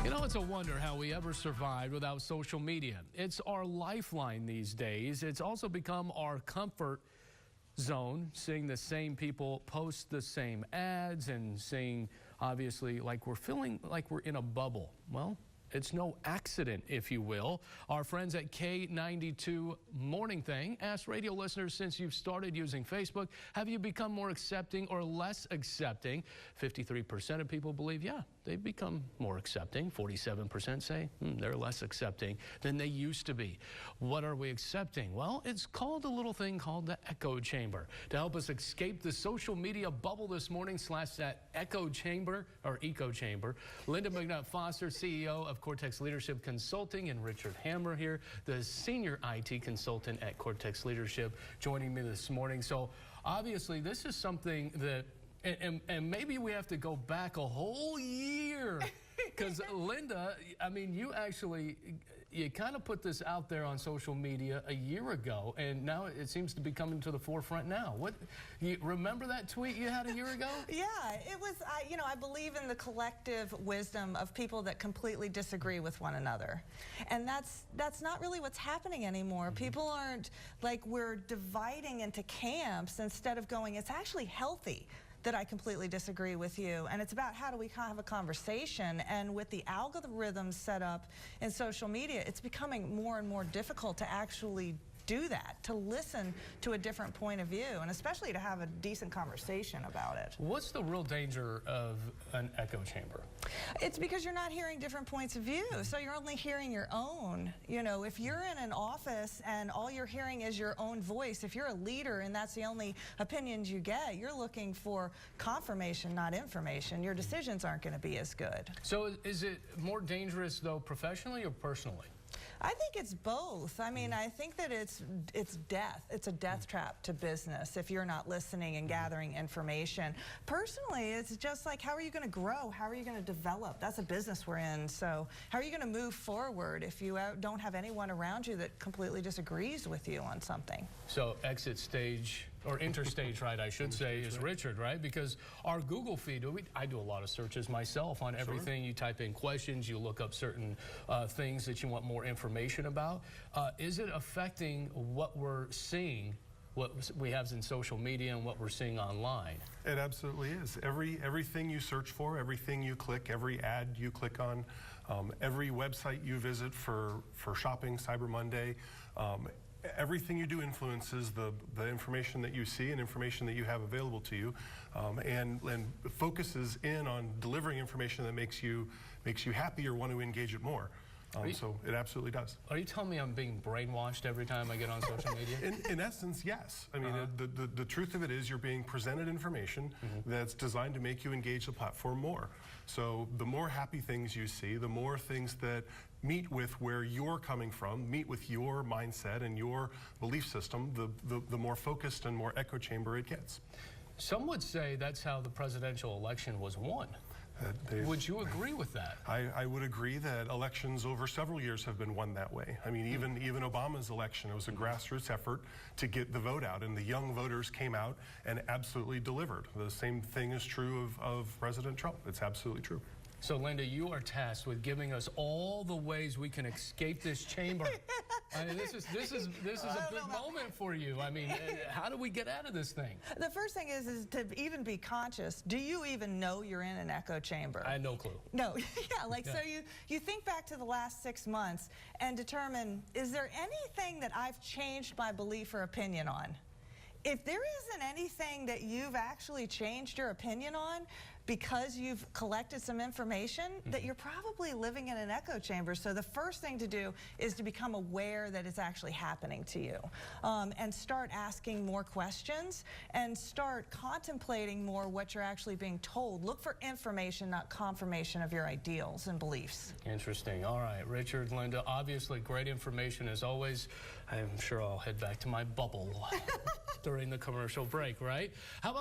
You know, it's a wonder how we ever survived without social media. It's our lifeline these days. It's also become our comfort zone, seeing the same people post the same ads and seeing, obviously, like we're feeling like we're in a bubble. Well, it's no accident, if you will. Our friends at K92 Morning Thing asked radio listeners, since you've started using Facebook, have you become more accepting or less accepting? 53% of people believe, yeah, they've become more accepting. 47% say they're less accepting than they used to be. What are we accepting? Well, it's called a little thing called the echo chamber. To help us escape the social media bubble this morning, slash that echo chamber or eco chamber, Lynda McNutt Foster, CEO of Cortex Leadership Consulting, and Richard Hammer here, the senior IT consultant at Cortex Leadership, joining me this morning. So obviously this is something that, and maybe we have to go back a whole year, because Lynda, I mean, you kind of put this out there on social media a year ago, and now it seems to be coming to the forefront now. You remember that tweet you had a year ago? Yeah, it was, I believe in the collective wisdom of people that completely disagree with one another. And that's not really what's happening anymore. People aren't, like, we're dividing into camps instead of going, it's actually healthy that I completely disagree with you, and it's about how do we have a conversation. And with the algorithms set up in social media, it's becoming more and more difficult to actually do that, to listen to a different point of view, and especially to have a decent conversation about it. What's the real danger of an echo chamber? It's because you're not hearing different points of view, so you're only hearing your own. You know, if you're in an office and all you're hearing is your own voice, if you're a leader and that's the only opinions you get, you're looking for confirmation, not information. Your decisions aren't going to be as good. So is it more dangerous, though, professionally or personally? I think it's both. I mean, I think that it's death. It's a death trap to business if you're not listening and gathering information. Personally, it's just like, how are you going to grow? How are you going to develop? That's a business we're in. So how are you going to move forward if you don't have anyone around you that completely disagrees with you on something? So exit stage, or interstage, right, I should say, is Richard, right? Because our Google feed, I do a lot of searches myself on everything. You type in questions, you look up certain things that you want more information about. Is it affecting what we're seeing, what we have in social media and what we're seeing online? It absolutely is. Everything you search for, everything you click, every ad you click on, every website you visit for shopping, Cyber Monday, everything you do influences the information that you see and information that you have available to you, and focuses in on delivering information that makes you happy or want to engage it more. So it absolutely does. Are you telling me I'm being brainwashed every time I get on social media? In essence, yes. I mean, the truth of it is you're being presented information that's designed to make you engage the platform more. So the more happy things you see, the more things that meet with where you're coming from, meet with your mindset and your belief system, the more focused and more echo chamber it gets. Some would say that's how the presidential election was won. Would you agree with that? I would agree that elections over several years have been won that way. I mean, even Obama's election, it was a grassroots effort to get the vote out, and the young voters came out and absolutely delivered. The same thing is true of President Trump. It's absolutely true. So, Lynda, you are tasked with giving us all the ways we can escape this chamber. I mean, this is a big moment for you. I mean, how do we get out of this thing? The first thing is to even be conscious. Do you even know you're in an echo chamber? I had no clue. No, so you think back to the last 6 months and determine, is there anything that I've changed my belief or opinion on? If there isn't anything that you've actually changed your opinion on because you've collected some information, that you're probably living in an echo chamber. So the first thing to do is to become aware that it's actually happening to you, and start asking more questions and start contemplating more what you're actually being told. Look for information, not confirmation of your ideals and beliefs. Interesting. All right, Richard, Lynda, obviously great information as always. I'm sure I'll head back to my bubble during the commercial break, right? How about